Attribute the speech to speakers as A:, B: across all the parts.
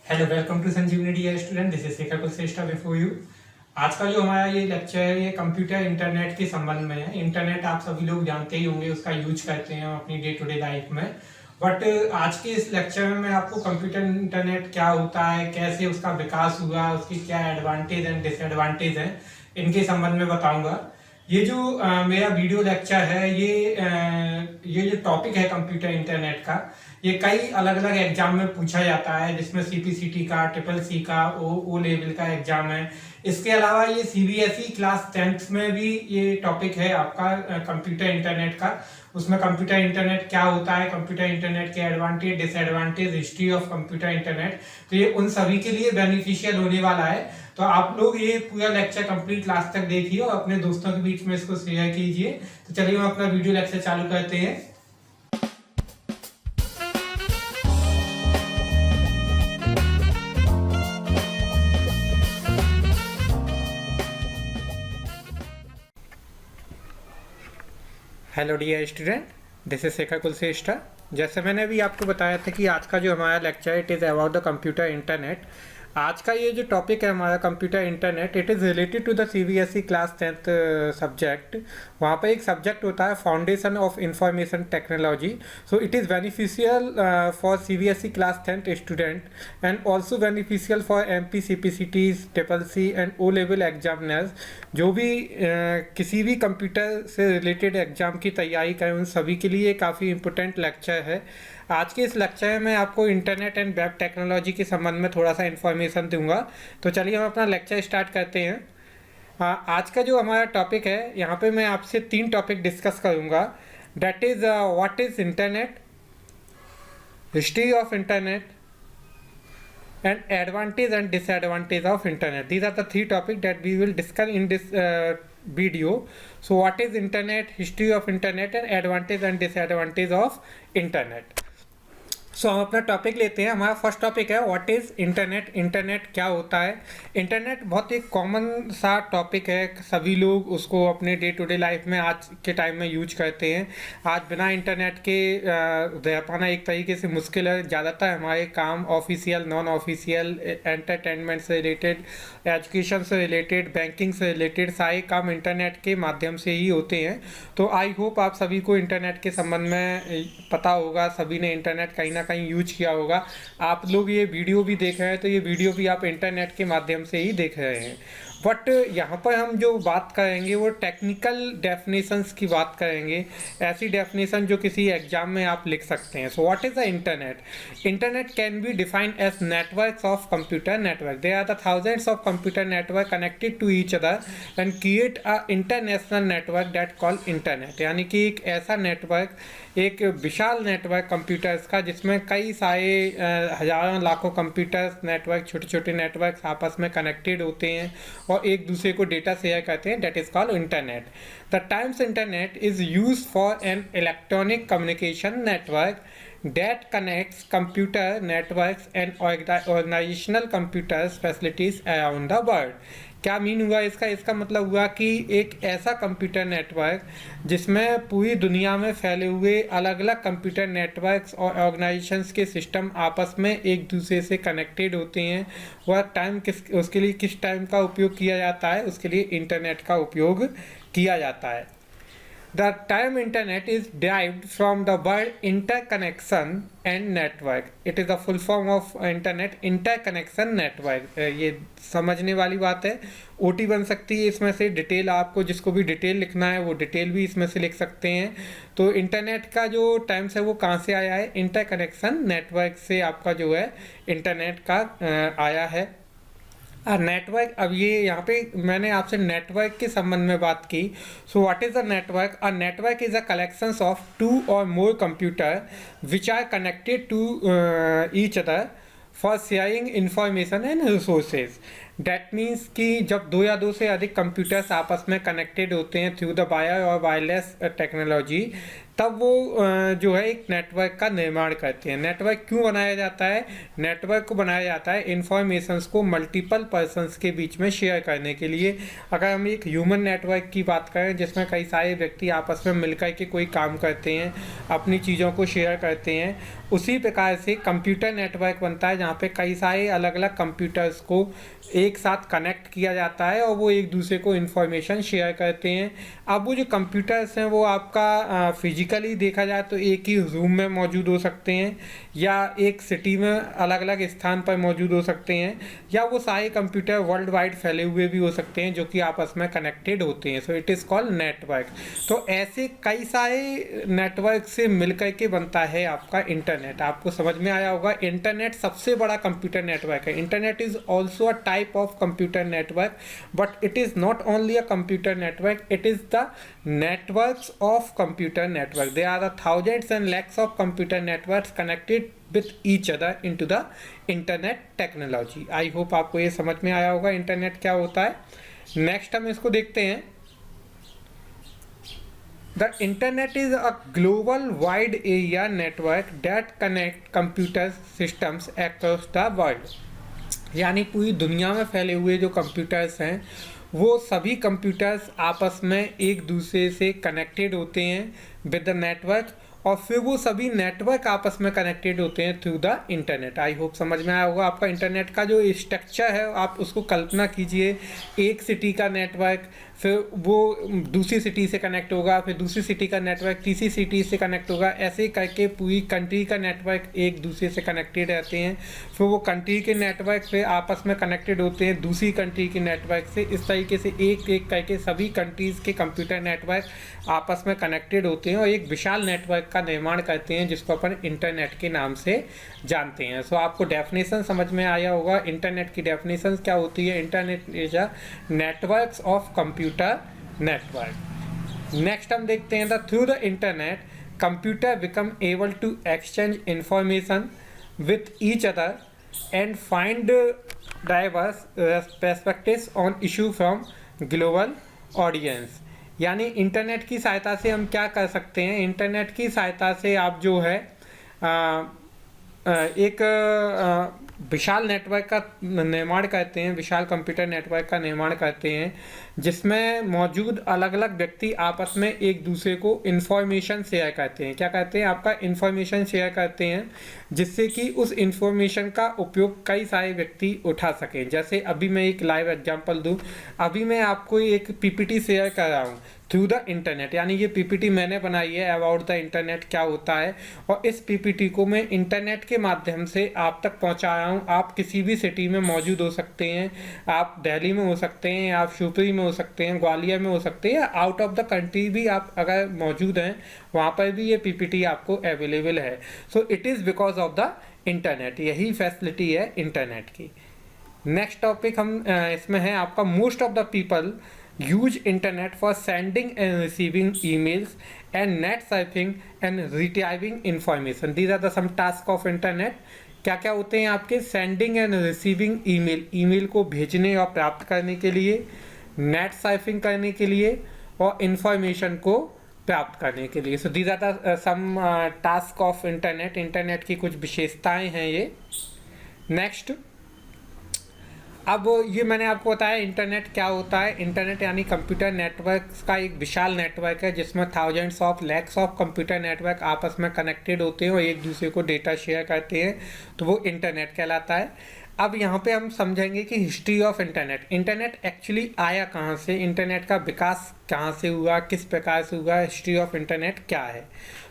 A: Hello, welcome to Sanjeevani dear student, this is Shekhar Kulshreshtha before you. आज का जो हमारा ये लेक्चर है ये कंप्यूटर इंटरनेट के संबंध में है। इंटरनेट आप सभी लोग जानते ही होंगे, उसका यूज करते हैं हम अपनी डे टू डे लाइफ में। बट आज के इस लेक्चर में मैं आपको कंप्यूटर इंटरनेट क्या होता है, कैसे उसका विकास हुआ, उसकी क्या एडवांटेज एंड डिसएडवांटेज हैं, इनके संबंध में बताऊंगा। ये जो मेरा वीडियो लेक्चर है ये जो टॉपिक है कंप्यूटर इंटरनेट का, ये कई अलग अलग एग्जाम में पूछा जाता है, जिसमें सीपीसीटी का, ट्रिपल सी का, ओ लेवल का एग्जाम है। इसके अलावा ये सीबीएसई क्लास 10th में भी ये टॉपिक है आपका कंप्यूटर इंटरनेट का। उसमें कंप्यूटर इंटरनेट क्या होता है, कंप्यूटर इंटरनेट के advantage, disadvantage, history of computer internet, तो ये उन सभी के लिए बेनिफिशियल होने वाला है। तो आप लोग ये पूरा लेक्चर कंप्लीट लास्ट तक देखिए और अपने दोस्तों के बीच में इसको शेयर कीजिए। तो चलिए हम अपना वीडियो लेक्चर चालू करते हैं। Hello dear student, this is Shekhar Kulshreshtha. जैसे मैंने अभी आपको बताया था कि आज का जो हमारा lecture it is about the computer internet. आज का ये जो टॉपिक है हमारा computer internet, it is related to the CBSE class 10th subject. वहाँ पर एक सब्जेक्ट होता है foundation of information technology. So it is beneficial for CBSE class 10th student and also beneficial for MP CPCTs, triple C and O level examiners. जो भी किसी भी computer से रिलेटेड एग्जाम की तैयारी करें, उन सभी के लिए काफ़ी इंपॉर्टेंट लेक्चर है। आज के इस लेक्चर में मैं आपको इंटरनेट एंड वेब टेक्नोलॉजी के संबंध में थोड़ा सा इन्फॉर्मेशन दूंगा। तो चलिए हम अपना लेक्चर स्टार्ट करते हैं। आज का जो हमारा टॉपिक है, यहाँ पे मैं आपसे 3 टॉपिक डिस्कस करूँगा। That is what is internet, history of internet and advantage and disadvantage of internet. These are the 3 topics that we will discuss in this video. So what is internet, history of internet and advantage and disadvantage of internet. सो हम अपना topic लेते हैं। हमारा first topic है what is internet. Internet क्या होता है। Internet बहुत एक कॉमन सा टॉपिक है, सभी लोग उसको अपने डे टू डे लाइफ में आज के टाइम में यूज करते हैं। आज बिना इंटरनेट के रह पाना एक तरीके से मुश्किल है। ज़्यादातर हमारे काम ऑफिशियल, नॉन ऑफिशियल, एंटरटेनमेंट से रिलेटेड, एजुकेशन से रिलेटेड, बैंकिंग से रिलेटेड सारे काम इंटरनेट के माध्यम से ही होते हैं। तो आई होप आप सभी को इंटरनेट के संबंध में पता होगा, सभी ने इंटरनेट कहीं ना कहीं यूज किया होगा। आप लोग ये वीडियो भी देख रहे हैं तो ये वीडियो भी आप इंटरनेट के माध्यम से ही देख रहे हैं। बट यहाँ पर हम जो बात करेंगे वो टेक्निकल डेफिनेशंस की बात करेंगे, ऐसी डेफिनेशन जो किसी एग्जाम में आप लिख सकते हैं। So what is the internet. Internet can be defined as networks of computer network. There are the thousands of computer network connected to each other and create a international network that call internet. यानी कि एक ऐसा network, एक विशाल network computers का, जिसमें कई सारे हजारों लाखों कंप्यूटर्स नेटवर्क, छोटे छोटे नेटवर्क आपस में कनेक्टेड होते हैं और एक दूसरे को डेटा शेयर करते हैं। That is called internet. The terms internet is used for an electronic communication network that connects computer networks and organizational computer facilities around the world. क्या मीन हुआ इसका? इसका मतलब हुआ कि एक ऐसा कंप्यूटर नेटवर्क जिसमें पूरी दुनिया में फैले हुए अलग अलग कंप्यूटर नेटवर्क्स और ऑर्गेनाइजेशंस के सिस्टम आपस में एक दूसरे से कनेक्टेड होते हैं। वह टाइम उसके लिए किस टाइम का उपयोग किया जाता है, उसके लिए इंटरनेट का उपयोग किया जाता है। The term internet is derived from the word interconnection and network. It is the full form of internet, interconnection network. ये समझने वाली बात है। OT बन सकती है इसमें से। डिटेल आपको जिसको भी डिटेल लिखना है वो डिटेल भी इसमें से लिख सकते हैं। तो इंटरनेट का जो टर्म्स है वो कहाँ से आया है? इंटरकनेक्शन नेटवर्क से आपका जो है इंटरनेट का आया है। नेटवर्क, अब ये यहाँ पे मैंने आपसे नेटवर्क के संबंध में बात की। So what is a network? A network is a collections of 2 और more computer which are connected to each other for sharing information and resources. That means कि जब 2 या 2 से अधिक कंप्यूटर्स आपस में कनेक्टेड होते हैं थ्रू द वायर और वायरलेस टेक्नोलॉजी, तब वो जो है एक नेटवर्क का निर्माण करते हैं। नेटवर्क क्यों बनाया जाता है? नेटवर्क को बनाया जाता है इन्फॉर्मेशंस को मल्टीपल पर्सन्स के बीच में शेयर करने के लिए। अगर हम एक ह्यूमन नेटवर्क की बात करें जिसमें कई सारे व्यक्ति आपस में मिलकर के कोई काम करते हैं, अपनी चीज़ों को शेयर करते हैं, उसी प्रकार से कंप्यूटर नेटवर्क बनता है जहाँ पे कई सारे अलग अलग कंप्यूटर्स को एक साथ कनेक्ट किया जाता है और वो एक दूसरे को इन्फॉर्मेशन शेयर करते हैं। अब वो जो कंप्यूटर्स हैं वो आपका फिजिकली देखा जाए तो एक ही रूम में मौजूद हो सकते हैं, या एक सिटी में अलग अलग स्थान पर मौजूद हो सकते हैं, या वो सारे कंप्यूटर वर्ल्ड वाइड फैले हुए भी हो सकते हैं जो कि आपस में कनेक्टेड होते हैं। सो इट इज़ कॉल्ड नेटवर्क। तो ऐसे कई सारे नेटवर्क से मिलकर के बनता है आपका इंटरनेट। आपको समझ में आया होगा, इंटरनेट सबसे बड़ा कंप्यूटर नेटवर्क है। Internet is also a type of computer network, but it is not only a computer network, it is the networks of computer network. There are the thousands and lakhs of computer networks connected with each other into the internet technology. I hope आपको ये समझ में आया होगा internet क्या होता है। Next हम इसको देखते हैं। The internet is a global wide area network that connect computer systems across the world. यानी पूरी दुनिया में फैले हुए जो कंप्यूटर्स हैं वो सभी कंप्यूटर्स आपस में एक दूसरे से कनेक्टेड होते हैं विद द नेटवर्क, और फिर वो सभी नेटवर्क आपस में कनेक्टेड होते हैं through the internet. I hope समझ में आया होगा आपका इंटरनेट का जो स्ट्रक्चर है। आप उसको कल्पना कीजिए, एक सिटी का नेटवर्क, फिर वो दूसरी सिटी से कनेक्ट होगा, फिर दूसरी सिटी का नेटवर्क तीसरी सिटी से कनेक्ट होगा, ऐसे करके पूरी कंट्री का नेटवर्क एक दूसरे से कनेक्टेड रहते हैं। फिर वो कंट्री के नेटवर्क फिर आपस में कनेक्टेड होते हैं दूसरी कंट्री के नेटवर्क से। इस तरीके से एक एक करके सभी कंट्रीज़ के कंप्यूटर नेटवर्क आपस में कनेक्टेड होते हैं और एक विशाल नेटवर्क का निर्माण करते हैं जिसको अपन इंटरनेट के नाम से जानते हैं। सो आपको डेफिनेशन समझ में आया होगा। इंटरनेट की डेफिनेशन क्या होती है? Internet is a networks of computer network. Next हम देखते हैं through the internet computer become able to exchange information with each other and find diverse perspectives on issue from global audience. यानी internet की सहायता से हम क्या कर सकते हैं? इंटरनेट की सहायता से आप जो है एक विशाल नेटवर्क का निर्माण करते हैं, विशाल कंप्यूटर नेटवर्क का निर्माण करते हैं जिसमें मौजूद अलग अलग व्यक्ति आपस में एक दूसरे को इन्फॉर्मेशन शेयर करते हैं। क्या करते हैं? आपका इन्फॉर्मेशन शेयर करते हैं जिससे कि उस इन्फॉर्मेशन का उपयोग कई सारे व्यक्ति उठा सकें। जैसे अभी मैं एक लाइव एग्जांपल दूं, अभी मैं आपको एक पीपीटी शेयर कर रहा हूं थ्रू द इंटरनेट, यानी ये पीपीटी मैंने बनाई है अबाउट द इंटरनेट क्या होता है, और इस पीपीटी को मैं इंटरनेट के माध्यम से आप तक पहुंचा रहा हूं। आप किसी भी सिटी में मौजूद हो सकते हैं, आप दिल्ली में हो सकते हैं, आप शिवपुरी में हो सकते हैं, ग्वालियर में हो सकते हैं, आउट ऑफ द कंट्री भी आप अगर मौजूद हैं वहाँ पर भी ये पीपीटी आपको अवेलेबल है। सो it is because of the internet. यही फैसिलिटी है इंटरनेट की। नेक्स्ट टॉपिक हम इसमें है आपका most of the people use internet for sending and receiving emails and net surfing and retrieving information. These are the some tasks of internet. क्या क्या होते हैं आपके? Sending end receiving email, email को भेजने और प्राप्त करने के लिए, नेट सर्फिंग करने के लिए और इंफॉर्मेशन को प्राप्त करने के लिए। So these are the some task of internet. Internet की कुछ विशेषताएं हैं ये। नेक्स्ट, अब ये मैंने आपको बताया इंटरनेट क्या होता है। इंटरनेट यानी कंप्यूटर नेटवर्क का एक विशाल नेटवर्क है जिसमें thousands of lakhs of computer network आपस में कनेक्टेड होते हैं और एक दूसरे को डेटा शेयर करते हैं, तो वो इंटरनेट कहलाता है। अब यहाँ पे हम समझेंगे कि history of internet. Internet actually आया कहाँ से, इंटरनेट का विकास कहाँ से हुआ, किस प्रकार से हुआ, हिस्ट्री ऑफ इंटरनेट क्या है,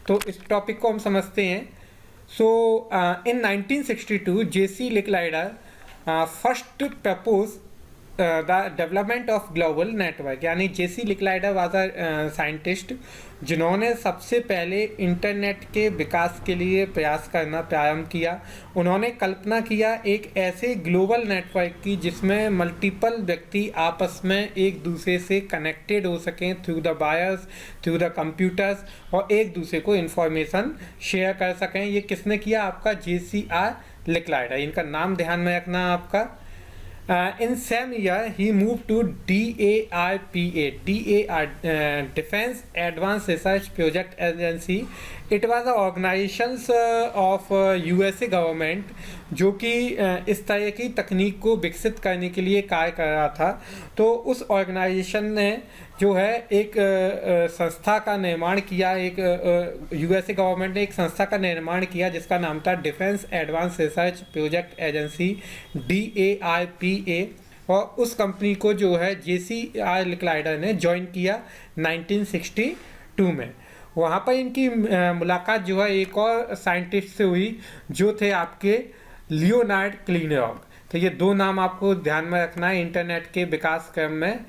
A: तो इस टॉपिक को हम समझते हैं। So in 1962 J C Licklider first propose the development of global network. यानी जेसी लिकलाइडर वाज अ साइंटिस्ट जिन्होंने सबसे पहले इंटरनेट के विकास के लिए प्रयास करना प्रारंभ किया। उन्होंने कल्पना किया एक ऐसे ग्लोबल नेटवर्क की जिसमें मल्टीपल व्यक्ति आपस में एक दूसरे से कनेक्टेड हो सकें through the wires, through the computers, और एक दूसरे को इन्फॉर्मेशन शेयर कर सकें। ये किसने किया? आपका JCR लिकलाइडर। इनका नाम ध्यान में रखना आपका। In same year, he moved to DARPA, Defense Advanced Research Project Agency. It was the organizations of USA government जो कि इस तरह की तकनीक को विकसित करने के लिए कार्य कर रहा था। तो उस ऑर्गेनाइजेशन ने जो है एक संस्था का निर्माण किया, एक यूएसए गवर्नमेंट ने एक संस्था का निर्माण किया जिसका नाम था defence advance research project agency DARPA, और उस कंपनी को जो है JCR लिक्लाइडर ने ज्वाइन किया 1962 में। वहाँ पर इनकी मुलाकात जो है एक और साइंटिस्ट से हुई जो थे आपके लियोनार्ड क्लीनरॉग। तो ये दो नाम आपको ध्यान में रखना है। इंटरनेट के विकास क्रम में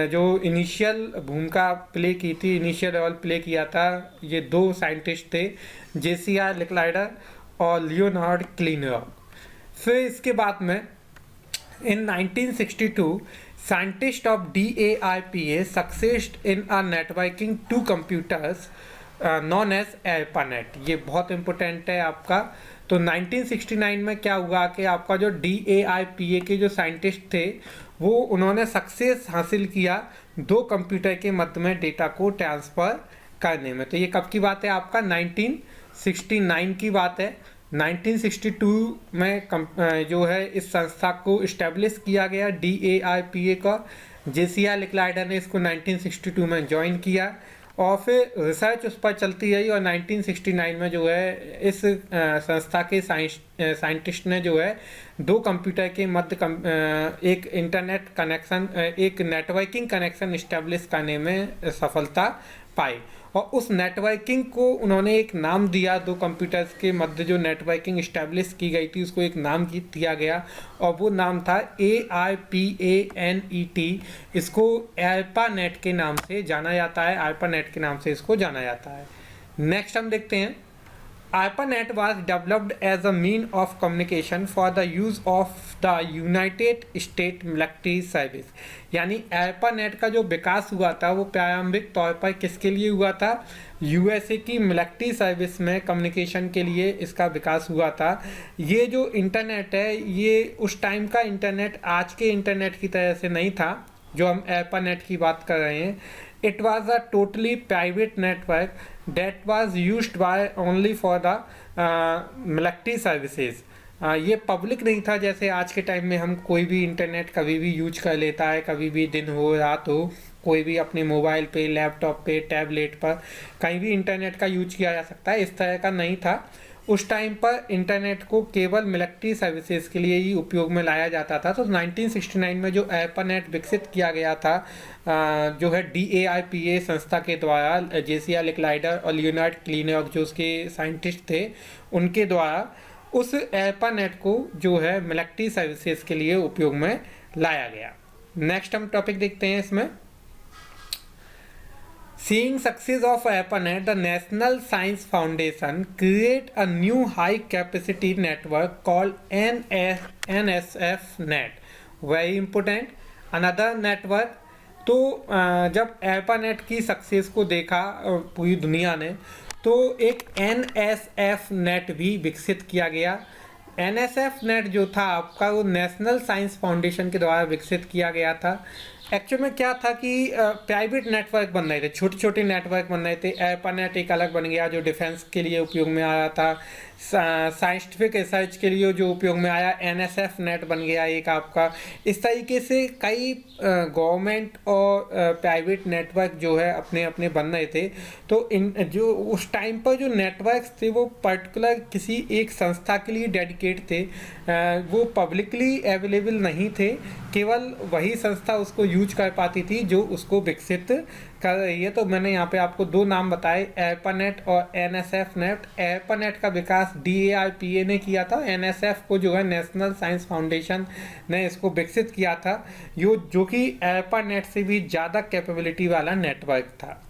A: जो इनिशियल भूमिका प्ले की थी, इनिशियल रोल प्ले किया था, ये दो साइंटिस्ट थे, JCR लिक्लाइडर और लियोनार्ड क्लीनरॉग। फिर इसके बाद में in 1962 scientists of DARPA succeeded in a networking two computers known as ARPANET। ये बहुत इम्पोर्टेंट है आपका। तो 1969 में क्या हुआ कि आपका जो DARPA के जो साइंटिस्ट थे वो उन्होंने सक्सेस हासिल किया दो कंप्यूटर के मध्य में डेटा को ट्रांसफ़र करने में। तो ये कब की बात है आपका 1969 की बात है। 1962 में जो है इस संस्था को इस्टेब्लिश किया गया DARPA का। JCR लिक्लाइडर ने इसको 1962 में ज्वाइन किया और फिर रिसर्च उस पर चलती रही और 1969 में जो है इस संस्था के साइंटिस्ट ने जो है दो कंप्यूटर के मध्य एक इंटरनेट कनेक्शन, एक नेटवर्किंग कनेक्शन इस्टेब्लिश करने में सफलता पाई। और उस नेटवर्किंग को उन्होंने एक नाम दिया, दो कंप्यूटर्स के मध्य जो नेटवर्किंग इस्टेब्लिश की गई थी उसको एक नाम दिया गया और वो नाम था ARPANET। इसको ARPANET के नाम से जाना जाता है, ARPANET के नाम से इसको जाना जाता है। नेक्स्ट हम देखते हैं, ARPANET was developed as a mean of communication for the use of the United States Military Service। यानी ARPANET का जो विकास हुआ था वो प्रारंभिक तौर पर किसके लिए हुआ था? USA की मिलिट्री सर्विस में कम्युनिकेशन के लिए इसका विकास हुआ था। ये जो इंटरनेट है ये उस टाइम का इंटरनेट आज के इंटरनेट की तरह से नहीं था जो हम ARPANET की बात कर रहे हैं। It was a totally private network that was used by only for the military services। ये पब्लिक नहीं था जैसे आज के टाइम में हम कोई भी इंटरनेट कभी भी यूज कर लेता है, कभी भी दिन हो रात हो, कोई भी अपने मोबाइल पे, लैपटॉप पे, टैबलेट पर कहीं भी इंटरनेट का यूज किया जा सकता है। इस तरह का नहीं था। उस टाइम पर इंटरनेट को केवल मिलिट्री सर्विसेज के लिए ही उपयोग में लाया जाता था। तो 1969 में जो ARPANET विकसित किया गया था जो है DARPA संस्था के द्वारा, JCR लिक्लाइडर और लियोनार्ड क्लीनरॉग जो उसके साइंटिस्ट थे उनके द्वारा उस ARPANET को जो है मिलिट्री सर्विसेज के लिए उपयोग में लाया गया। नेक्स्ट हम टॉपिक देखते हैं इसमें, Seeing success of ARPANET, the National Science Foundation create a new high capacity network called NSF-NET। Very important, another network। तो जब ARPANET की सक्सेस को देखा पूरी दुनिया ने तो एक NSF-NET भी विकसित किया गया। NSF-NET जो था आपका वो नेशनल साइंस फाउंडेशन के द्वारा विकसित किया गया था। एक्चुअल में क्या था कि प्राइवेट नेटवर्क बन रहे थे, छोटे छोटे नेटवर्क बन रहे थे। ARPANET एक अलग बन गया जो डिफेंस के लिए उपयोग में आया था, साइंटिफिक रिसर्च के लिए जो उपयोग में आया NSF-NET बन गया एक आपका। इस तरीके से कई गवर्नमेंट और प्राइवेट नेटवर्क जो है अपने अपने बन रहे थे। तो इन जो उस टाइम पर जो नेटवर्क्स थे वो पर्टिकुलर किसी एक संस्था के लिए डेडिकेट थे, वो पब्लिकली अवेलेबल नहीं थे, केवल वही संस्था उसको यूज कर पाती थी जो उसको विकसित कर रही है। तो मैंने यहाँ पे आपको दो नाम बताए, ARPANET और NSF-NET। ARPANET का विकास DARPA ने किया था, NSF को जो है नेशनल साइंस फाउंडेशन ने इसको विकसित किया था, जो कि ARPANET से भी ज़्यादा कैपेबिलिटी वाला नेटवर्क था।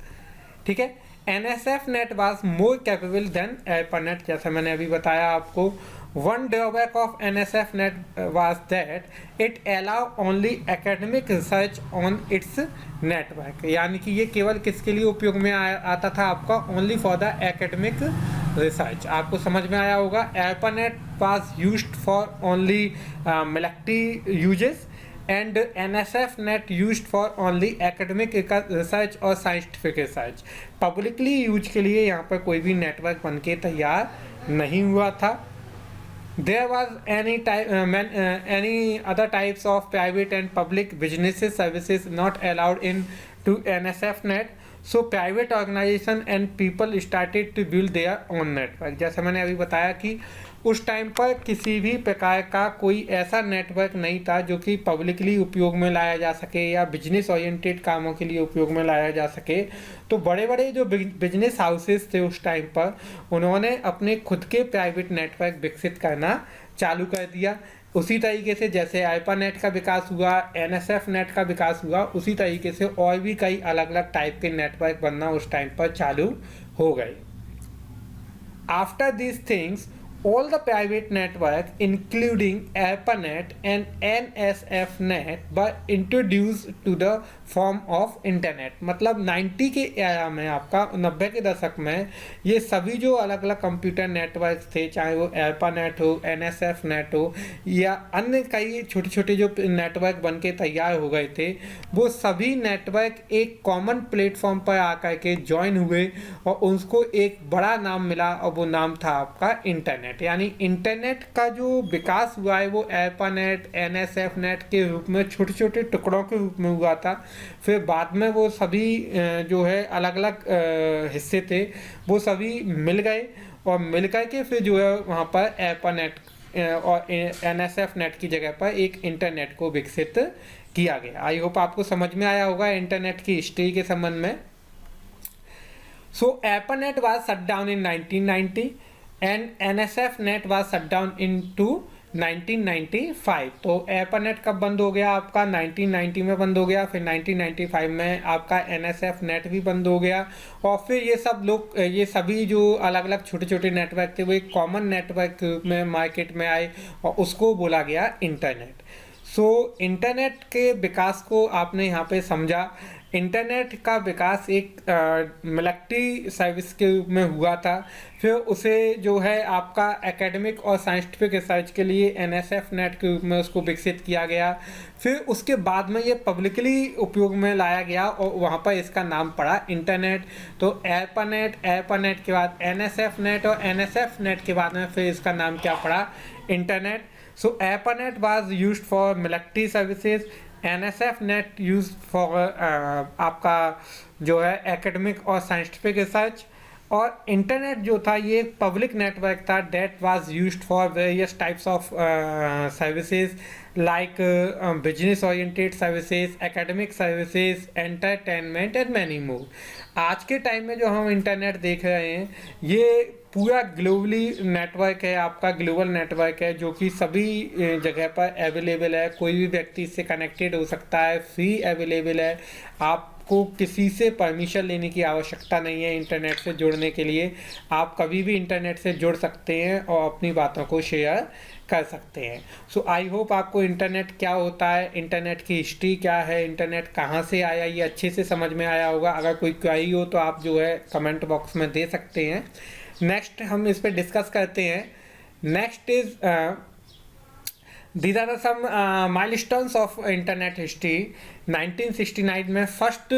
A: ठीक है, NSF-NET was more capable than ARPANET, जैसा मैंने अभी बताया आपको। One drawback of NSF-NET was that it allowed only academic research on its network। यानी कि ये केवल किसके लिए उपयोग में आता था आपका? only for the academic research। आपको समझ में आया होगा। ARPANET was used for only military uses and NSF-net used for only academic research और scientific research। पब्लिकली यूज के लिए यहाँ पर कोई भी नेटवर्क बन के तैयार नहीं हुआ था। There was any other types of private and public businesses services not allowed in to NSF-net, so private organization and people started to build their own network। जैसे मैंने अभी बताया कि उस टाइम पर किसी भी प्रकार का कोई ऐसा नेटवर्क नहीं था जो कि पब्लिकली उपयोग में लाया जा सके या बिजनेस ओरिएंटेड कामों के लिए उपयोग में लाया जा सके। तो बड़े बड़े जो बिजनेस हाउसेस थे उस टाइम पर, उन्होंने अपने खुद के प्राइवेट नेटवर्क विकसित करना चालू कर दिया। उसी तरीके से जैसे ARPANET का विकास हुआ, NSF-net का विकास हुआ, उसी तरीके से और भी कई अलग अलग टाइप के नेटवर्क बनना उस टाइम पर चालू हो गए। After these things, all the private network including ARPANET and NSF-net were introduced to the form of internet. मतलब 90 के एरा में, आपका 90 के दशक में, ये सभी जो अलग अलग कंप्यूटर नेटवर्क थे, चाहे वो ARPANET हो, NSF-net हो या अन्य कई छोटे छोटे जो नेटवर्क बन के तैयार हो गए थे, वो सभी नेटवर्क एक कॉमन प्लेटफॉर्म पर आकर के ज्वाइन हुए और उसको एक बड़ा नाम मिला और वो नाम था आपका इंटरनेट। यानी इंटरनेट का जो विकास हुआ है वो ARPANET, NSF-net के रूप में छोटे छोटे टुकड़ों के रूप में हुआ था। फिर बाद में वो सभी जो है अलग अलग हिस्से थे वो सभी मिल गए और मिल कर के फिर जो है वहाँ पर ARPANET और NSF-net की जगह पर एक इंटरनेट को विकसित किया गया। आई होप आपको समझ में आया होगा इंटरनेट की हिस्ट्री के संबंध में। सो ARPANET was shut down in 1990 and NSF-net was shut down in 1995। तो ARPANET कब बंद हो गया? आपका 1990 में बंद हो गया, फिर 1995 में आपका NSF-net भी बंद हो गया और फिर ये सभी जो अलग अलग छोटे छोटे नेटवर्क थे वो एक कॉमन नेटवर्क के रूप में मार्केट में आए और उसको बोला गया इंटरनेट। सो इंटरनेट के विकास को आपने यहाँ पे समझा। इंटरनेट का विकास एक मिलिट्री सर्विस के रूप में हुआ था, फिर उसे जो है आपका एकेडमिक और साइंटिफिक रिसर्च के लिए NSF-net के रूप में उसको विकसित किया गया। फिर उसके बाद में ये पब्लिकली उपयोग में लाया गया और वहाँ पर इसका नाम पड़ा इंटरनेट। तो ARPANET के बाद NSF-net और NSF-net के बाद में फिर इसका नाम क्या पड़ा? Internet. So ARPANET was used for military services, NSF-net use for आपका जो है एकेडमिक और साइंटिफिक रिसर्च, और इंटरनेट जो था ये पब्लिक नेटवर्क था that was used for various types of services like business oriented services, academic services, entertainment and many more. आज के टाइम में जो हम इंटरनेट देख रहे हैं ये पूरा ग्लोबली नेटवर्क है, आपका ग्लोबल नेटवर्क है जो कि सभी जगह पर अवेलेबल है। कोई भी व्यक्ति इससे कनेक्टेड हो सकता है, फ्री अवेलेबल है। आपको किसी से परमिशन लेने की आवश्यकता नहीं है इंटरनेट से जुड़ने के लिए। आप कभी भी इंटरनेट से जुड़ सकते हैं और अपनी बातों को शेयर कर सकते हैं। सो आई होप आपको इंटरनेट क्या होता है, इंटरनेट की हिस्ट्री क्या है, इंटरनेट कहाँ से आया, ये अच्छे से समझ में आया होगा। अगर कोई क्वेरी हो तो आप जो है कमेंट बॉक्स में दे सकते हैं। नेक्स्ट हम इस पे डिस्कस करते हैं। Next is these are some milestones of internet history. 1969 में फर्स्ट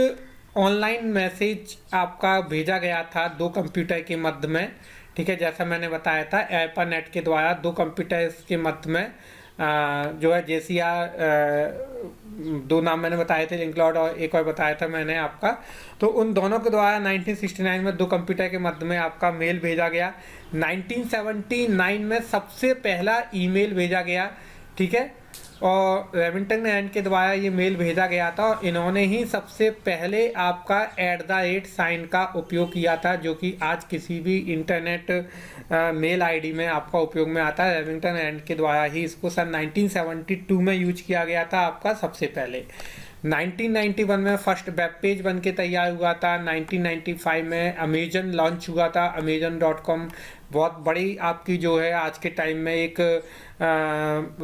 A: ऑनलाइन मैसेज आपका भेजा गया था 2 कंप्यूटर के मध्य में, ठीक है। जैसा मैंने बताया था ARPANET के द्वारा 2 कंप्यूटर्स के मध्य में जो है JCR 2 नाम मैंने बताए थे, लिंकलॉर्ड और एक और बताया था मैंने आपका। तो उन दोनों के द्वारा 1969 में 2 कंप्यूटर के मध्य में आपका मेल भेजा गया। 1979 में सबसे पहला ईमेल भेजा गया, ठीक है, और रेमिंगटन एंड के द्वारा ये मेल भेजा गया था और इन्होंने ही सबसे पहले आपका @ साइन का उपयोग किया था जो कि आज किसी भी इंटरनेट मेल आईडी में आपका उपयोग में आता है। रेमिंगटन एंड के द्वारा ही इसको सन 1972 में यूज किया गया था आपका सबसे पहले। 1991 में फर्स्ट वेब पेज बन के तैयार हुआ था। 1995 में अमेजन लॉन्च हुआ था, amazon.com। बहुत बड़ी आपकी जो है आज के टाइम में एक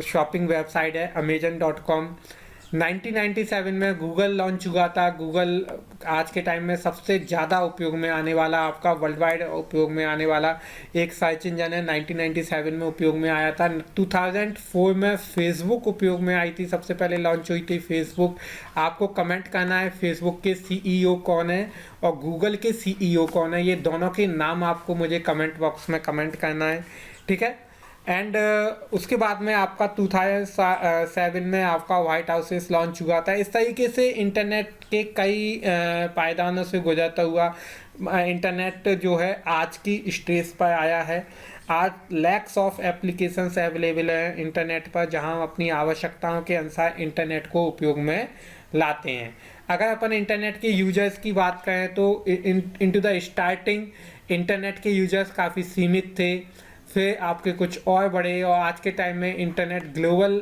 A: शॉपिंग वेबसाइट है amazon.com। 1997 में गूगल लॉन्च हुआ था। गूगल आज के टाइम में सबसे ज़्यादा उपयोग में आने वाला, आपका वर्ल्ड वाइड उपयोग में आने वाला एक सर्च इंजन है। 1997 में उपयोग में आया था। 2004 में फेसबुक उपयोग में आई थी, सबसे पहले लॉन्च हुई थी फेसबुक। आपको कमेंट करना है फेसबुक के सीईओ कौन है और गूगल के सीईओ कौन है, ये दोनों के नाम आपको मुझे कमेंट बॉक्स में कमेंट करना है, ठीक है। एंड उसके बाद में आपका 2007 में आपका व्हाइट हाउसेस लॉन्च हुआ था। इस तरीके से इंटरनेट के कई पायदानों से गुजरता हुआ इंटरनेट जो है आज की स्टेज पर आया है। आज लैक्स ऑफ एप्लीकेशंस अवेलेबल हैं इंटरनेट पर, जहां हम अपनी आवश्यकताओं के अनुसार इंटरनेट को उपयोग में लाते हैं। अगर अपन इंटरनेट के यूजर्स की बात करें तो इनटू द स्टार्टिंग इंटरनेट के यूजर्स काफ़ी सीमित थे, फिर आपके कुछ और बड़े, और आज के टाइम में इंटरनेट ग्लोबल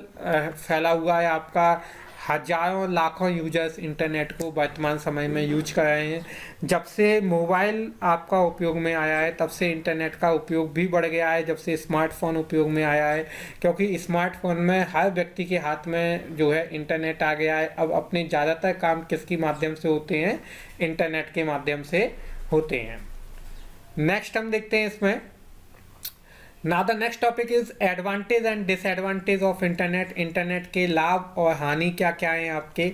A: फैला हुआ है। आपका हजारों लाखों यूजर्स इंटरनेट को वर्तमान समय में यूज कर रहे हैं। जब से मोबाइल आपका उपयोग में आया है तब से इंटरनेट का उपयोग भी बढ़ गया है, जब से स्मार्टफोन उपयोग में आया है, क्योंकि स्मार्टफोन में हर व्यक्ति के हाथ में जो है इंटरनेट आ गया है। अब अपने ज़्यादातर काम किसके माध्यम से होते हैं? इंटरनेट के माध्यम से होते हैं। नेक्स्ट हम देखते हैं इसमें। Now the next topic is advantage and disadvantage of internet। Internet के लाभ और हानि क्या क्या हैं आपके।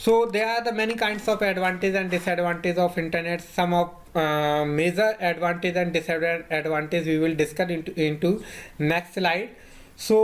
A: So there are the many kinds of advantage and disadvantage of internet। Some of major advantage and disadvantage we will discuss into next slide। So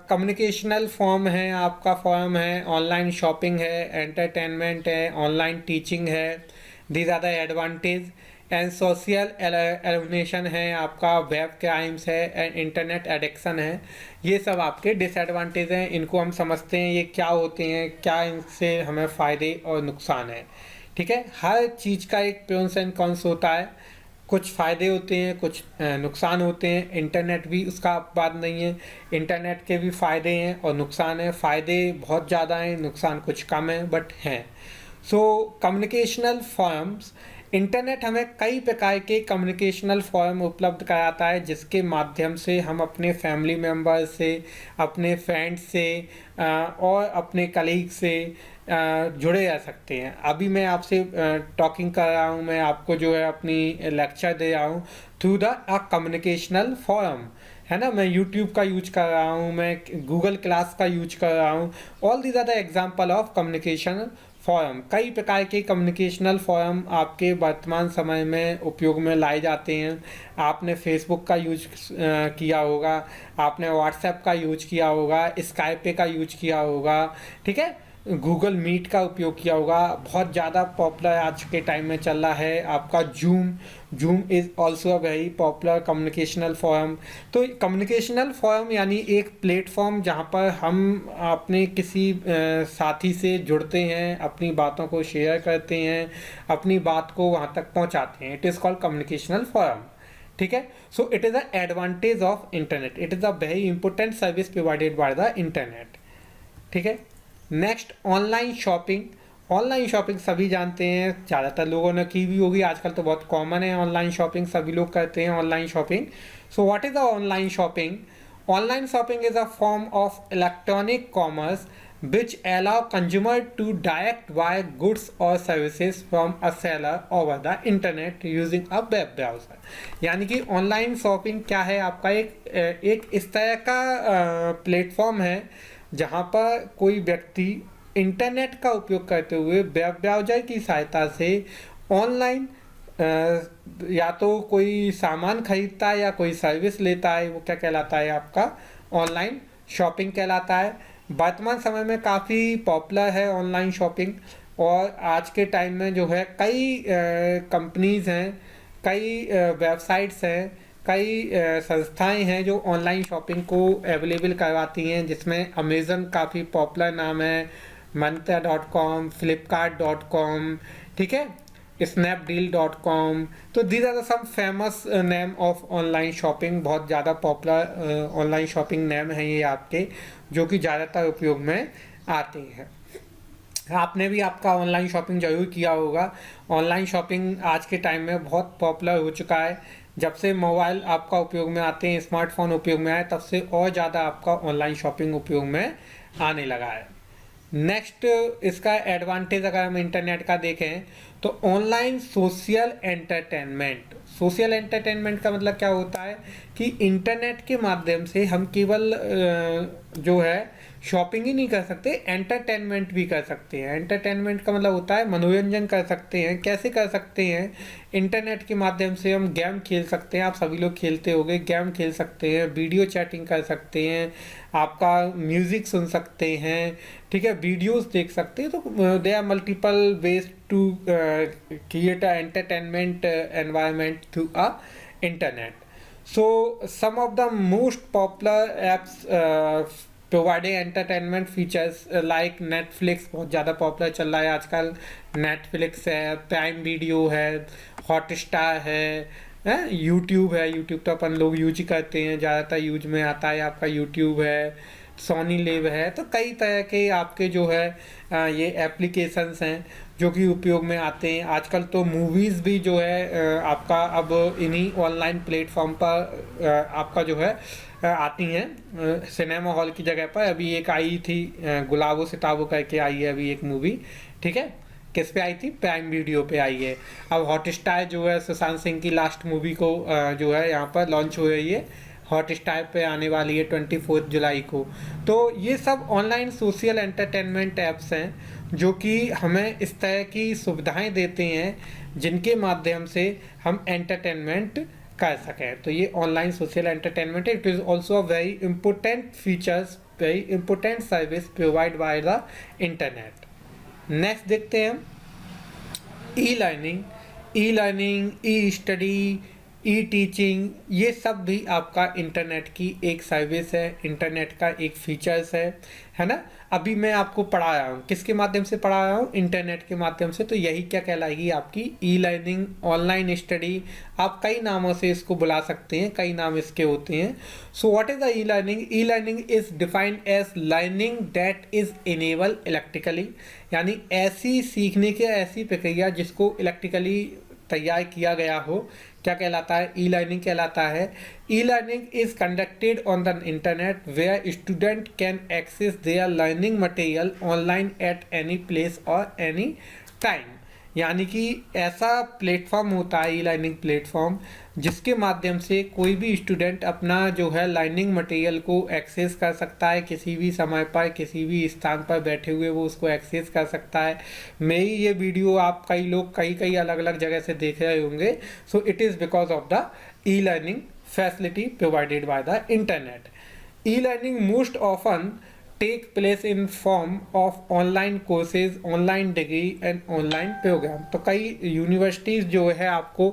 A: communicational form है, आपका फॉर्म है, ऑनलाइन शॉपिंग है, एंटरटेनमेंट है, online teaching है, these are the advantage. And social elimination है, आपका web crimes है, and internet addiction है। ये सब आपके डिसएडवांटेज हैं। इनको हम समझते हैं ये क्या होते हैं, क्या इनसे हमें फ़ायदे और नुकसान है, ठीक है। हर चीज़ का एक प्रोस एंड कॉन्स होता है, कुछ फ़ायदे होते हैं, कुछ नुकसान होते हैं। इंटरनेट भी उसका बात नहीं है, इंटरनेट के भी फ़ायदे हैं और नुकसान है। फ़ायदे बहुत ज़्यादा हैं, नुकसान कुछ कम है बट हैं। सो कम्युनिकेशनल फॉर्म्स, इंटरनेट हमें कई प्रकार के कम्युनिकेशनल फॉर्म उपलब्ध कराता है, जिसके माध्यम से हम अपने फैमिली मेम्बर से, अपने फ्रेंड्स से और अपने कलीग से जुड़े रह सकते हैं। अभी मैं आपसे टॉकिंग कर रहा हूँ, मैं आपको जो है अपनी लेक्चर दे रहा हूँ थ्रू द कम्युनिकेशनल फॉर्म, है ना। मैं यूट्यूब का यूज कर रहा हूँ, मैं गूगल क्लास का यूज कर रहा हूँ। All these are the example of communication form. कई प्रकार के कम्युनिकेशनल फॉर्म आपके वर्तमान समय में उपयोग में लाए जाते हैं। आपने फेसबुक का यूज किया होगा, आपने व्हाट्सएप का यूज किया होगा, स्काइप का यूज किया होगा, ठीक है। गूगल मीट का उपयोग किया होगा। बहुत ज़्यादा पॉपुलर आज के टाइम में चल रहा है आपका zoom is also a very popular communicational form. तो कम्युनिकेशनल फॉर्म यानी एक प्लेटफॉर्म जहाँ पर हम अपने किसी साथी से जुड़ते हैं, अपनी बातों को शेयर करते हैं, अपनी बात को वहाँ तक पहुँचाते हैं। It is called communicational form, ठीक है। सो it is the advantage of internet, it is a very important service provided by the internet, ठीक है। Next online shopping. Online shopping सभी जानते हैं, ज़्यादातर लोगों ने की भी होगी, आजकल तो बहुत कॉमन है ऑनलाइन शॉपिंग, सभी लोग करते हैं online shopping. So what is the online shopping? Online shopping is a form of electronic commerce which allow consumer to direct buy goods or services from a seller over the internet using a web browser। यानी कि online shopping क्या है? आपका एक इस तरह का platform है जहाँ पर कोई व्यक्ति इंटरनेट का उपयोग करते हुए वेब ब्राउज़र की सहायता से ऑनलाइन या तो कोई सामान खरीदता है या कोई सर्विस लेता है। वो क्या कहलाता है? आपका ऑनलाइन शॉपिंग कहलाता है। वर्तमान समय में काफ़ी पॉपुलर है ऑनलाइन शॉपिंग, और आज के टाइम में जो है कई कंपनीज़ हैं, कई वेबसाइट्स हैं, कई संस्थाएं हैं जो ऑनलाइन शॉपिंग को अवेलेबल करवाती हैं, जिसमें अमेज़न काफ़ी पॉपुलर नाम है, मंत्रा.com, फ्लिपकार्ट.com, ठीक है, snapdeal.com। तो these are some famous name of online shopping. बहुत ज़्यादा पॉपुलर ऑनलाइन शॉपिंग नेम है ये आपके, जो कि ज़्यादातर उपयोग में आते हैं। आपने भी आपका ऑनलाइन शॉपिंग जरूर किया होगा। ऑनलाइन शॉपिंग आज के टाइम में बहुत पॉपुलर हो चुका है। जब से मोबाइल आपका उपयोग में आते हैं, स्मार्टफोन उपयोग में आए, तब से और ज़्यादा आपका ऑनलाइन शॉपिंग उपयोग में आने लगा है। नेक्स्ट इसका एडवांटेज अगर हम इंटरनेट का देखें तो online social entertainment. Social entertainment का मतलब क्या होता है कि इंटरनेट के माध्यम से हम केवल जो है शॉपिंग ही नहीं कर सकते, एंटरटेनमेंट भी कर सकते हैं। एंटरटेनमेंट का मतलब होता है मनोरंजन कर सकते हैं। कैसे कर सकते हैं? इंटरनेट के माध्यम से हम गेम खेल सकते हैं, आप सभी लोग खेलते होंगे, गेम खेल सकते हैं, वीडियो चैटिंग कर सकते हैं, आपका म्यूज़िक सुन सकते हैं, ठीक है, वीडियोस देख सकते हैं। तो they are multiple ways to create a entertainment environment through a internet. So some of the most popular apps providing entertainment features like Netflix बहुत ज़्यादा पॉपुलर चल रहा है आजकल। Netflix है, प्राइम वीडियो है, हॉटस्टार है, यूट्यूब है। यूट्यूब तो अपन लोग यूज ही करते हैं, ज़्यादातर यूज में आता है आपका यूट्यूब है, सोनी लिव है। तो कई तरह के आपके जो है ये एप्लीकेशंस हैं जो कि उपयोग में आते हैं। आजकल तो मूवीज़ भी जो है आपका अब इन्हीं ऑनलाइन प्लेटफॉर्म पर आपका जो है आती हैं सिनेमा हॉल की जगह पर। अभी एक आई थी गुलाबो सिताबो करके आई है अभी एक मूवी, ठीक है। किस पे आई थी? प्राइम वीडियो पे आई है। अब हॉटस्टार जो है सुशांत सिंह की लास्ट मूवी को जो है यहाँ पर लॉन्च हो रही है, हॉटस्टार पे आने वाली है 24 जुलाई को। तो ये सब ऑनलाइन सोशल एंटरटेनमेंट ऐप्स हैं जो कि हमें इस तरह की सुविधाएं देते हैं जिनके माध्यम से हम एंटरटेनमेंट कर सकें। तो ये ऑनलाइन सोशल एंटरटेनमेंट है। It is also a very important features, very important service provide by the internet. Next देखते हैं हम ई लर्निंग। ई लर्निंग, ई स्टडी, ई टीचिंग, ये सब भी आपका इंटरनेट की एक सर्विस है, इंटरनेट का एक फीचर्स है ना। अभी मैं आपको पढ़ा रहा हूँ, किसके माध्यम से पढ़ा रहा हूँ? इंटरनेट के माध्यम से। तो यही क्या कहलाएगी? आपकी ई लर्निंग, ऑनलाइन स्टडी। आप कई नामों से इसको बुला सकते हैं, कई नाम इसके होते हैं। So what is the e learning? E learning is defined as learning that is enable electrically, यानी ऐसी सीखने की ऐसी प्रक्रिया जिसको इलेक्ट्रिकली तैयार किया गया हो। क्या कहलाता है? ई लर्निंग कहलाता है। E learning is conducted on the internet where student can access their learning material online at any place और एनी टाइम। यानी कि ऐसा प्लेटफॉर्म होता है ई लर्निंग प्लेटफॉर्म जिसके माध्यम से कोई भी स्टूडेंट अपना जो है लर्निंग मटेरियल को एक्सेस कर सकता है, किसी भी समय पर किसी भी स्थान पर बैठे हुए वो उसको एक्सेस कर सकता है। मेरी ये वीडियो आप कई लोग कई अलग अलग जगह से देख रहे होंगे। सो it is because of the e learning facility provided by the internet. E learning most often take place in form of online courses, online degree and online program। तो कई यूनिवर्सिटीज़ जो है आपको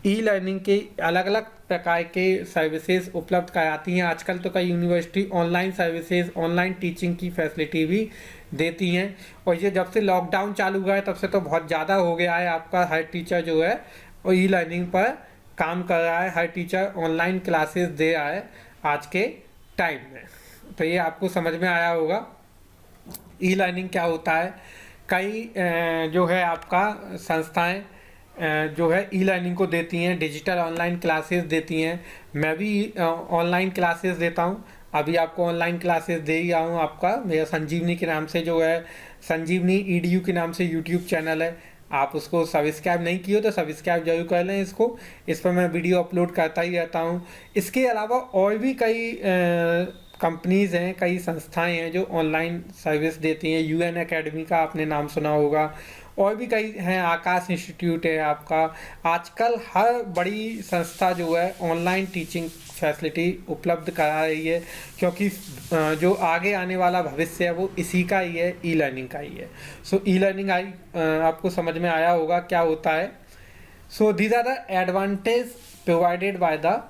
A: ई लर्निंग के अलग अलग प्रकार के सर्विसेज उपलब्ध कराती हैं। आजकल तो कई university online services, online teaching की फैसिलिटी भी देती हैं। और ये जब से लॉकडाउन चालू हुआ है तब से तो बहुत ज़्यादा हो गया है। आपका हर टीचर जो है वो ई लर्निंग पर काम कर रहा है, हर टीचर ऑनलाइन क्लासेस दे रहा है आज के टाइम में। तो ये आपको समझ में आया होगा ई लर्निंग क्या होता है। कई जो है आपका संस्थाएं जो है ई लर्निंग को देती हैं, डिजिटल ऑनलाइन क्लासेस देती हैं। मैं भी ऑनलाइन क्लासेस देता हूं। अभी आपको ऑनलाइन क्लासेस दे ही रहा हूँ। आपका मेरा संजीवनी के नाम से जो है, संजीवनी EDU के नाम से यूट्यूब चैनल है। आप उसको सब्सक्राइब नहीं किए तो सब्सक्राइब जरूर कर लें इसको। इस पर मैं वीडियो अपलोड करता ही रहता हूँ। इसके अलावा और भी कई कंपनीज़ हैं, कई संस्थाएं हैं जो ऑनलाइन सर्विस देती हैं। UN एकेडमी का आपने नाम सुना होगा, और भी कई हैं, आकाश इंस्टीट्यूट है आपका। आजकल हर बड़ी संस्था जो है ऑनलाइन टीचिंग फैसिलिटी उपलब्ध करा रही है, क्योंकि जो आगे आने वाला भविष्य है वो इसी का ही है, ई लर्निंग का ही है। सो ई लर्निंग आपको समझ में आया होगा क्या होता है। So these are the advantage provided by the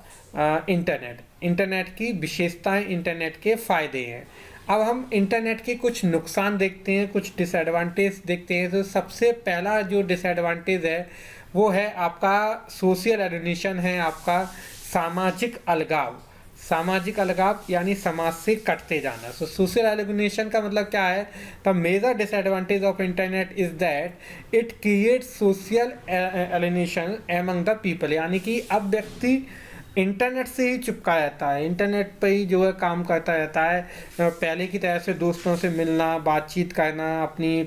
A: internet. Internet की विशेषताएं, इंटरनेट के फ़ायदे हैं। अब हम इंटरनेट के कुछ नुकसान देखते हैं, कुछ डिसएडवांटेज देखते हैं। तो सबसे पहला जो डिसएडवांटेज है वो है आपका सोशल एलिनेशन है, आपका सामाजिक अलगाव। सामाजिक अलगाव यानी समाज से कटते जाना। सो सोशल एलिनेशन का मतलब क्या है? The major disadvantage of internet is that it creates social alienation among the people. यानी कि अब व्यक्ति इंटरनेट से ही चिपका रहता है, इंटरनेट पे ही जो है काम करता रहता है। पहले की तरह से दोस्तों से मिलना, बातचीत करना, अपनी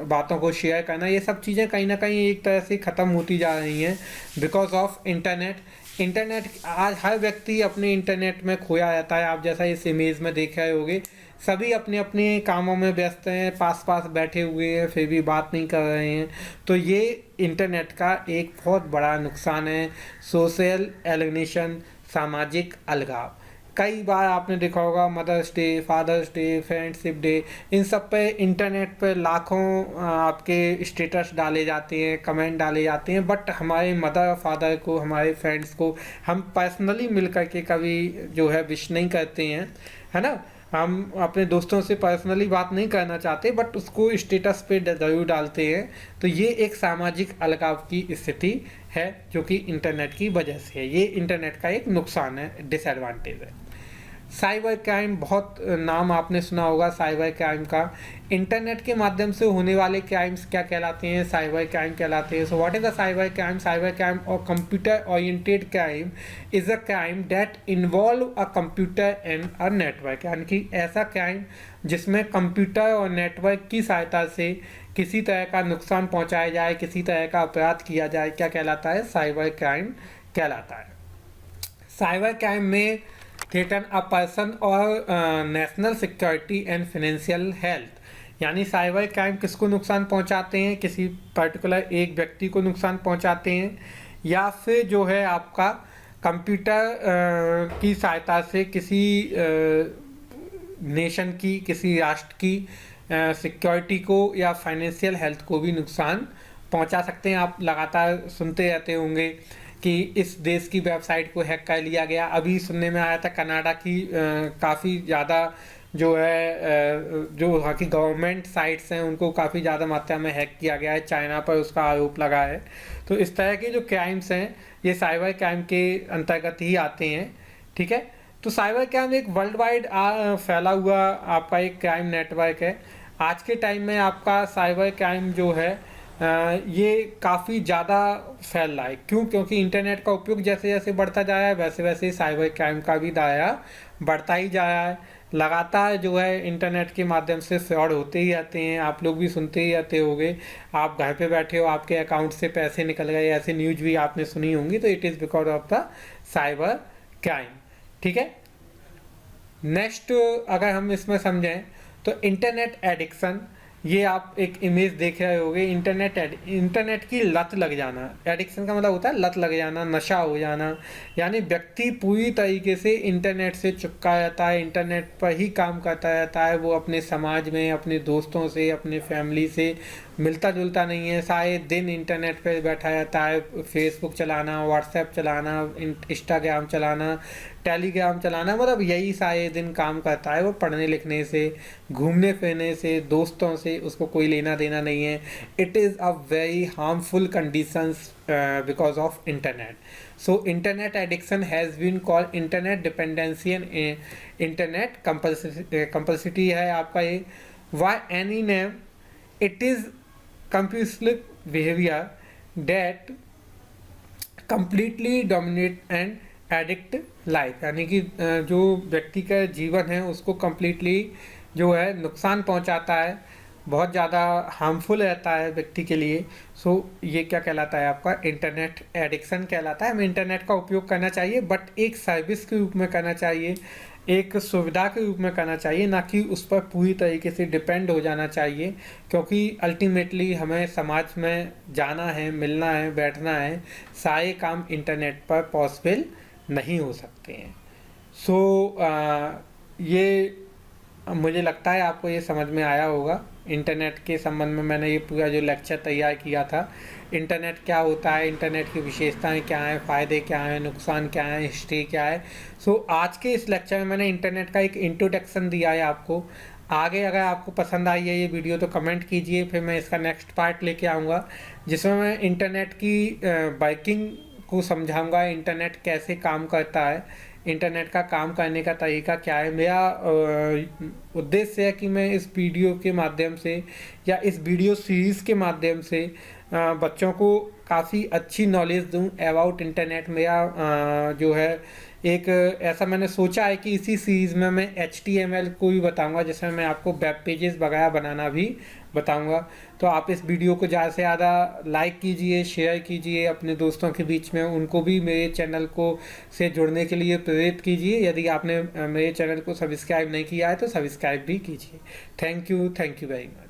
A: बातों को शेयर करना, ये सब चीज़ें कहीं ना कहीं एक तरह से ख़त्म होती जा रही हैं बिकॉज ऑफ इंटरनेट। इंटरनेट आज हर व्यक्ति अपने इंटरनेट में खोया रहता है। आप जैसा इस इमेज में देख रहे होगे, सभी अपने अपने कामों में व्यस्त हैं, पास पास बैठे हुए हैं, फिर भी बात नहीं कर रहे हैं। तो ये इंटरनेट का एक बहुत बड़ा नुकसान है, सोशल एलिनेशन, सामाजिक अलगाव। कई बार आपने देखा होगा mother's day, father's day, friendship day, इन सब पे इंटरनेट पे लाखों आपके स्टेटस डाले जाते हैं, कमेंट डाले जाते हैं, बट हमारे मदर फादर को, हमारे फ्रेंड्स को हम पर्सनली मिल कर के कभी जो है विश नहीं करते हैं, है ना। हम अपने दोस्तों से पर्सनली बात नहीं करना चाहते, बट उसको स्टेटस पे ज़रूर डालते हैं। तो ये एक सामाजिक अलगाव की स्थिति है जो कि इंटरनेट की वजह से है। ये इंटरनेट का एक नुकसान है, डिसएडवांटेज है। साइबर क्राइम, बहुत नाम आपने सुना होगा साइबर क्राइम का। इंटरनेट के माध्यम से होने वाले क्राइम्स क्या कहलाते हैं? साइबर क्राइम कहलाते हैं। So what is the cyber crime? Cyber crime और computer oriented crime is a crime that involve a computer and a network. यानी कि ऐसा क्राइम जिसमें कंप्यूटर और नेटवर्क की सहायता से किसी तरह का नुकसान पहुंचाया जाए, किसी तरह का अपराध किया जाए, क्या कहलाता है? साइबर क्राइम कहलाता है। साइबर क्राइम में थ्रेटन अ पर्सन और national security and financial health. यानी साइबर क्राइम किसको नुकसान पहुंचाते हैं? किसी पर्टिकुलर एक व्यक्ति को नुकसान पहुंचाते हैं, या फिर जो है आपका कंप्यूटर की सहायता से किसी नेशन की, किसी राष्ट्र की सिक्योरिटी को या फाइनेंशियल हेल्थ को भी नुकसान पहुंचा सकते हैं। आप लगातार सुनते रहते होंगे कि इस देश की वेबसाइट को हैक कर लिया गया। अभी सुनने में आया था कनाडा की काफ़ी ज़्यादा जो है जो वहाँ की गवर्नमेंट साइट्स हैं उनको काफ़ी ज़्यादा मात्रा में हैक किया गया है। चाइना पर उसका आरोप लगा है। तो इस तरह के जो क्राइम्स हैं ये साइबर क्राइम के अंतर्गत ही आते हैं, ठीक है। तो साइबर क्राइम एक वर्ल्ड वाइड फैला हुआ आपका एक क्राइम नेटवर्क है। आज के टाइम में आपका साइबर क्राइम जो है ये काफ़ी ज़्यादा फैल रहा है। क्यों? क्योंकि इंटरनेट का उपयोग जैसे जैसे बढ़ता जा रहा है वैसे वैसे साइबर क्राइम का भी दायरा बढ़ता ही जा रहा है। लगातार जो है इंटरनेट के माध्यम से फ्रॉड होते ही रहते हैं। आप लोग भी सुनते ही रहते होंगे, आप घर पे बैठे हो, आपके अकाउंट से पैसे निकल गए, ऐसे न्यूज भी आपने सुनी होंगी। तो it is because of the cyber crime, ठीक है। नेक्स्ट अगर हम इसमें समझें तो इंटरनेट एडिक्शन, ये आप एक इमेज देख रहे होगे। इंटरनेट की लत लग जाना, एडिक्शन का मतलब होता है लत लग जाना, नशा हो जाना। यानी व्यक्ति पूरी तरीके से इंटरनेट से चिपका रहता है, इंटरनेट पर ही काम करता रहता है। वो अपने समाज में, अपने दोस्तों से, अपने फैमिली से मिलता जुलता नहीं है। सारे दिन इंटरनेट पर बैठा रहता है, फेसबुक चलाना, व्हाट्सएप चलाना, इंस्टाग्राम चलाना, टेलीग्राम चलाना, मतलब यही सारे दिन काम करता है। वो पढ़ने लिखने से, घूमने फिरने से, दोस्तों से उसको कोई लेना देना नहीं है। It is a very harmful conditions because of internet. So internet addiction has been called internet dependency and internet compulsivity है आपका ये। Why any name, it is compulsive behaviour that completely dominate and addict life. यानी कि जो व्यक्ति का जीवन है उसको कम्प्लीटली जो है नुकसान पहुंचाता है, बहुत ज़्यादा हार्मफुल रहता है व्यक्ति के लिए। सो ये क्या कहलाता है? आपका इंटरनेट एडिक्शन कहलाता है। हमें इंटरनेट का उपयोग करना चाहिए, बट एक सर्विस के रूप में करना चाहिए, एक सुविधा के रूप में करना चाहिए, ना कि उस पर पूरी तरीके से डिपेंड हो जाना चाहिए। क्योंकि अल्टीमेटली हमें समाज में जाना है, मिलना है, बैठना है, सारे काम इंटरनेट पर पॉसिबल नहीं हो सकते हैं। सो ये मुझे लगता है आपको ये समझ में आया होगा। इंटरनेट के संबंध में मैंने ये पूरा जो लेक्चर तैयार किया था, इंटरनेट क्या होता है, इंटरनेट की विशेषताएं क्या हैं, फ़ायदे क्या हैं, नुकसान क्या हैं, हिस्ट्री क्या है। सो आज के इस लेक्चर में मैंने इंटरनेट का एक इंट्रोडक्शन दिया है आपको। आगे अगर आपको पसंद आई है ये वीडियो तो कमेंट कीजिए, फिर मैं इसका नेक्स्ट पार्ट लेके आऊँगा जिसमें मैं इंटरनेट की वर्किंग को समझाऊँगा, इंटरनेट कैसे काम करता है, इंटरनेट का काम करने का तरीका क्या है। मेरा उद्देश्य है कि मैं इस वीडियो के माध्यम से या इस वीडियो सीरीज़ के माध्यम से बच्चों को काफ़ी अच्छी नॉलेज दूं अबाउट इंटरनेट। मेरा जो है एक ऐसा मैंने सोचा है कि इसी सीरीज़ में मैं HTML को भी बताऊंगा, जिसमें मैं आपको वेब पेजेस वगैरह बनाना भी बताऊंगा। तो आप इस वीडियो को ज़्यादा से ज़्यादा लाइक कीजिए, शेयर कीजिए अपने दोस्तों के बीच में, उनको भी मेरे चैनल को से जुड़ने के लिए प्रेरित कीजिए। यदि आपने मेरे चैनल को सब्सक्राइब नहीं किया है तो सब्सक्राइब भी कीजिए। Thank you very much.